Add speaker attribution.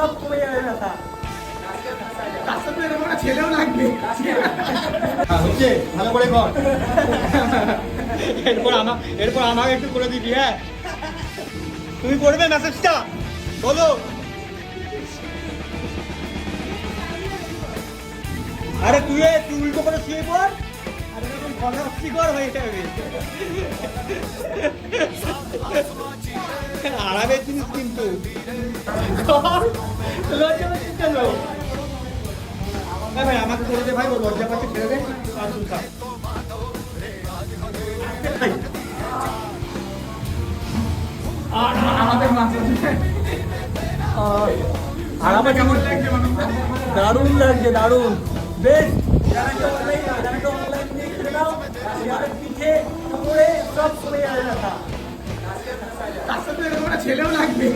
Speaker 1: সব কমে যাবে ব্যথা।
Speaker 2: রাস্তা তো এরকম একটা ছেলেও লাগবে।
Speaker 3: হচ্ছে ভালো করে কর। এরপর আমাকে একটু করে দিবি। হ্যাঁ, তুমি করবে মেসেজটা, বলো। আরে তুই উল্টো করে শুয়ে পড়, আর এরকম ঘনাচ্ছি কর হয়ে যাবে। আরামের জিনিস কিন্তু লজ্জা পাচ্ছিস কেন? ভাই আমাকে করে দে ভাই, ও লজ্জা পাচ্ছে, ছেড়ে দে। আর তুই খা।
Speaker 2: আর আমাদের মাছ
Speaker 1: আরামে
Speaker 2: কেমন লাগছে মানুষ?
Speaker 1: দারুণ লাগছে, দারুণ বেশ। যারা অনলাইন দিয়ে কিনে নাও, চেয়ারের পিঠে কোমরে সব কমে যাবে ব্যথা।
Speaker 2: রাস্তা তো এরকম একটা ছেলেও লাগবে।